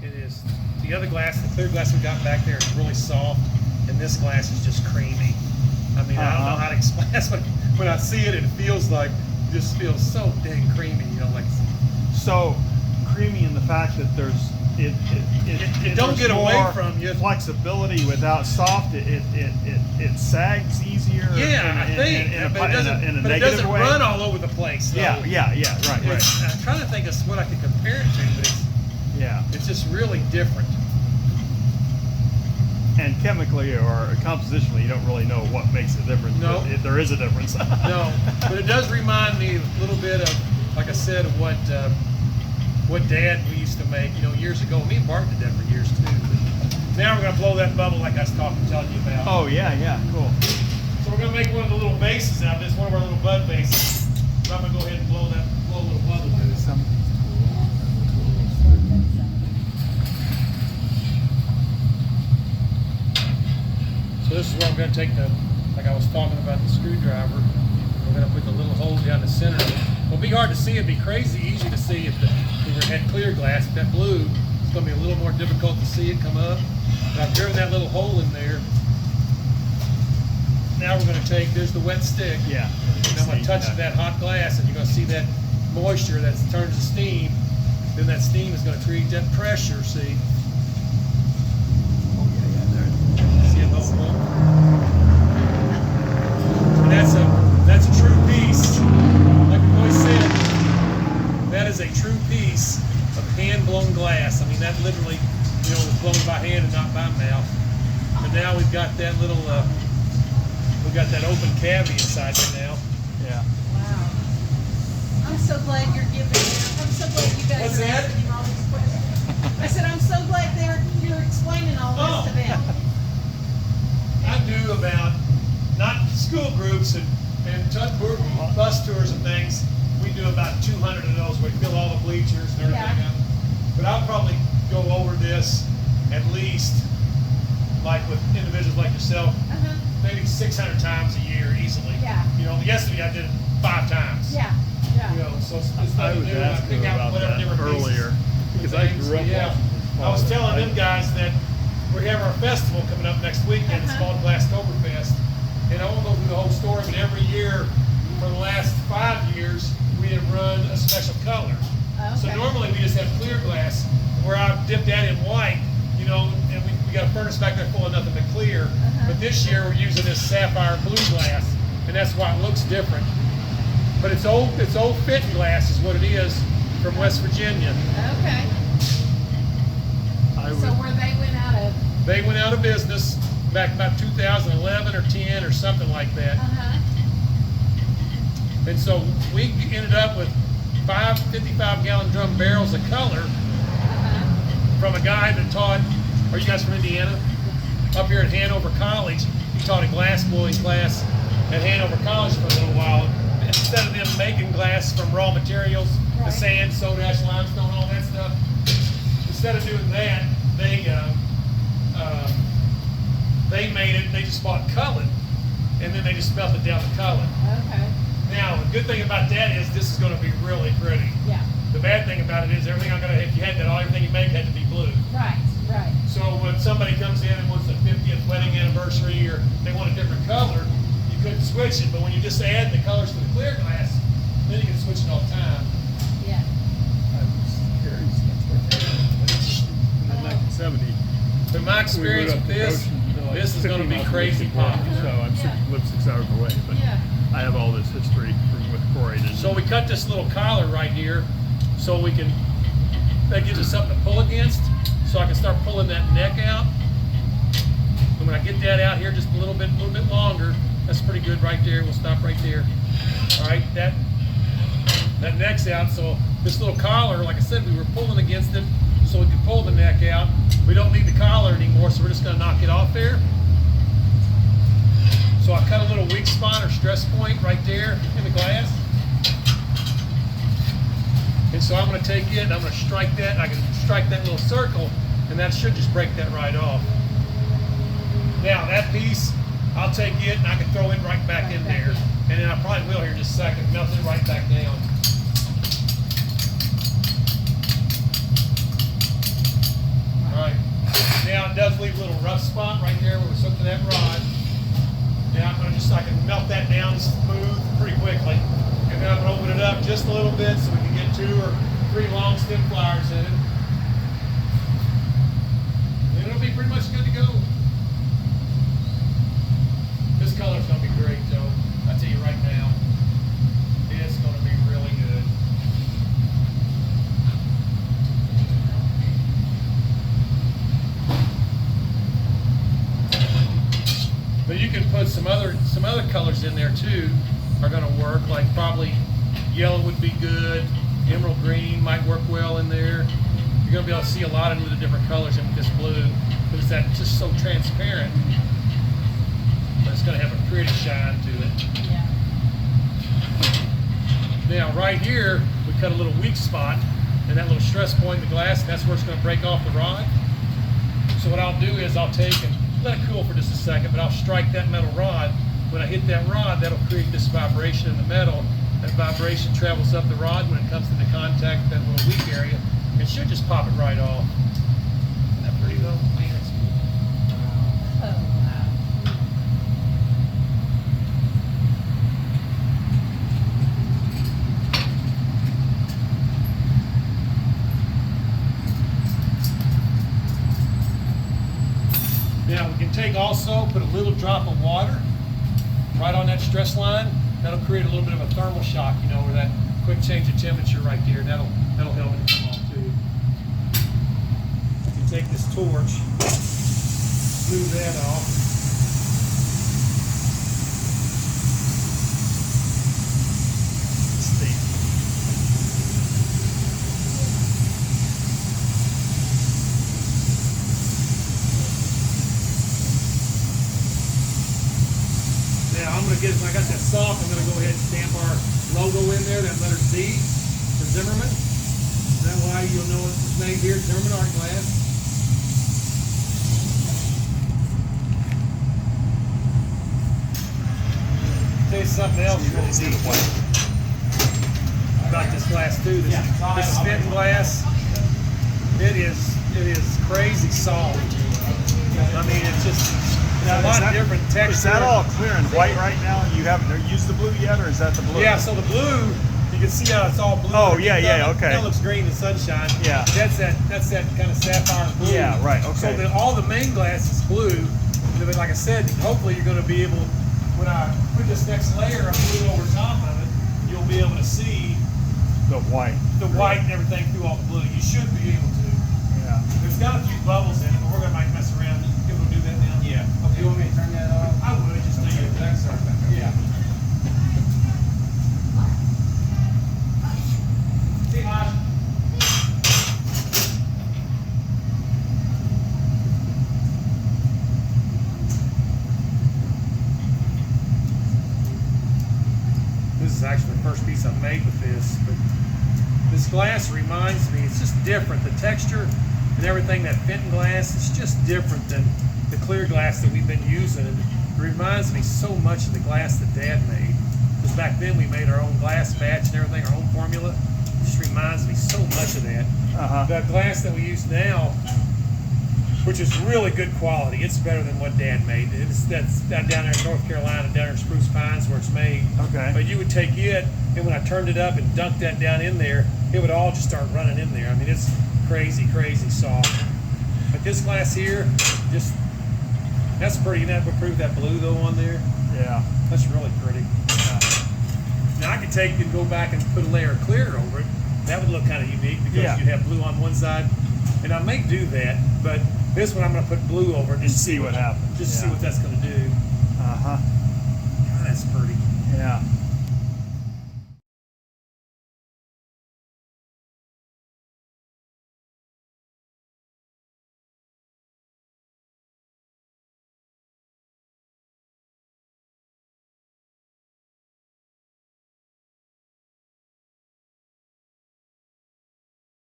It is. The other glass, the clear glass we got back there is really soft, and this glass is just creamy. I mean, I don't know how to explain. That's when I see it, it feels like, just feels so dang creamy, you know, like. So creamy in the fact that there's it don't get away from you. Flexibility without soft. It sags easier. Yeah, I think. But it doesn't run all over the place. Though. Yeah. Right. I'm trying to think of what I could compare it to, but it's just really different. And chemically or compositionally, you don't really know what makes a difference. No, there is a difference. No, but it does remind me a little bit of, like I said, of what Dad we used to make, you know, years ago. Me and Bart did that for years too. But now we're gonna blow that bubble like I was telling you about. Oh yeah, cool. So we're gonna make one of the little bases out of this, one of our little bud bases. So I'm gonna go ahead and blow a little bubble with it. So this is where I'm going to take like I was talking about the screwdriver, we're going to put the little hole down the center. It'll be hard to see, it'd be crazy easy to see if we had clear glass. If that blue, it's going to be a little more difficult to see it come up. But I've driven that little hole in there. Now we're going to take, there's the wet stick. Yeah. And I'm going to touch that hot glass, and you're going to see that moisture that turns to steam. Then that steam is going to create that pressure, see? And that's a true piece. Like we always said, that is a true piece of hand-blown glass. I mean, that literally, you know, was blown by hand and not by mouth. But now we've got that little, we've got that open cavity inside there now. Yeah. Wow. I'm so glad you're giving. I'm so glad you guys are asking him all these questions. I said, I'm so glad you're explaining all this to them. I do about, not school groups and bus tours and things, we do about 200 of those. We fill all the bleachers and everything up. But I'll probably go over this at least, like with individuals like yourself, maybe 600 times a year easily. Yeah. You know, yesterday I did it 5 times. Yeah. You know, so it's I nothing was new. I pick out whatever different earlier pieces. because I grew up watching this. I was telling them guys that we have our festival coming up next weekend. It's called Glasstoberfest. And I won't go through the whole story, but every year for the last 5 years, we have run a special color. So normally we just have clear glass, where I've dipped that in white, you know, and we got a furnace back there full of nothing but clear. But this year we're using this sapphire blue glass, and that's why it looks different. But it's old fitting glass is what it is from West Virginia. Okay. So where they went out of? They went out of business back about 2011 or 10 or something like that. And so we ended up with 5 55-gallon drum barrels of color from a guy that taught, are you guys from Indiana? Up here at Hanover College. He taught a glass blowing class at Hanover College for a little while. Instead of them making glass from raw materials, the sand, soda ash, limestone, all that stuff, instead of doing that, they made it, they just bought cullet, and then they just melted down the cullet. Now, the good thing about that is this is going to be really pretty. Yeah. The bad thing about it is everything if you had that, everything you make had to be blue. Right. So when somebody comes in and wants a 50th wedding anniversary or they want a different color, you couldn't switch it. But when you just add the colors to the clear glass, then you can switch it all the time. Yeah. In 1970. But my experience with this is going to be crazy popular. So I live 6 hours away, but I have all this history with Corydon. So we cut this little collar right here, so that gives us something to pull against, so I can start pulling that neck out. And when I get that out here just a little bit longer, that's pretty good right there. We'll stop right there. All right, that neck's out. So this little collar, like I said, we were pulling against it, so we could pull the neck out. We don't need the collar anymore, so we're just going to knock it off there. So I cut a little weak spot or stress point right there in the glass. And so I'm going to take it and I'm going to strike that. I can strike that little circle, and that should just break that right off. Now that piece, I'll take it and I can throw it right back in there. And then I probably will here in just a second, melt it right back down. just a little bit so we can get 2 or 3 long stem flowers in it. And it'll be pretty much good to go. This color's gonna be great, Joe. I'll tell you right now. It's gonna be really good. But you can put some other colors in there too. Are going to work, like probably yellow would be good. Emerald green might work well in there. You're going to be able to see a lot of the different colors in this blue because that's just so transparent. But it's going to have a pretty shine to it. Yeah. Now right here, we cut a little weak spot and that little stress point in the glass, and that's where it's going to break off the rod. So what I'll do is I'll take and let it cool for just a second, but I'll strike that metal rod. When I hit that rod, that'll create this vibration in the metal. That vibration travels up the rod. When it comes into contact with that little weak area, it should just pop it right off. Isn't that pretty though? Man, that's cool. Oh, wow. Now we can take also, put a little drop of water right on that stress line. That'll create a little bit of a thermal shock, you know, or that quick change of temperature right there. That'll help it come on too. You can take this torch, smooth that off. When I got that soft, I'm going to go ahead and stamp our logo in there, that letter Z for Zimmerman. That way you'll know it's made here, Zimmerman Art Glass. Tell you something else really neat about this glass too. This Kenton glass, it is crazy soft. I mean, it's just. A lot of different textures. Is that all clear and white right now? You haven't used the blue yet, or is that the blue? Yeah, so the blue, you can see how it's all blue. Oh, yeah, okay. It looks green in sunshine. Yeah. That's that kind of sapphire blue. Yeah, right, okay. So all the main glass is blue. But like I said, hopefully you're going to be able, when I put this next layer of blue over top of it, you'll be able to see the white and everything through all the blue. You should be able to. Yeah. There's got a few bubbles in it, but we're going to might mess around. Give them do that now. Yeah. You want me to turn that off? I would just leave it. Thanks, sir. Yeah. See, Josh. This is actually the first piece I've made with this, but this glass reminds me, it's just different. The texture and everything, that Kenton glass, it's just different than the clear glass that we've been using. And it reminds me so much of the glass that Dad made. Because back then we made our own glass batch and everything, our own formula. It just reminds me so much of that. The glass that we use now, which is really good quality, it's better than what Dad made. That's down there in North Carolina, down there in Spruce Pines where it's made. Okay. But you would take it, and when I turned it up and dunked that down in there, it would all just start running in there. I mean, it's crazy, crazy soft. But this glass here, just, that's pretty. You never prove that blue though on there. Yeah. That's really pretty. Now I could take and go back and put a layer of clear over it. That would look kind of unique because you'd have blue on one side. And I may do that, but this one I'm going to put blue over it and see what happens. Just see what that's going to do. God, that's pretty. Yeah.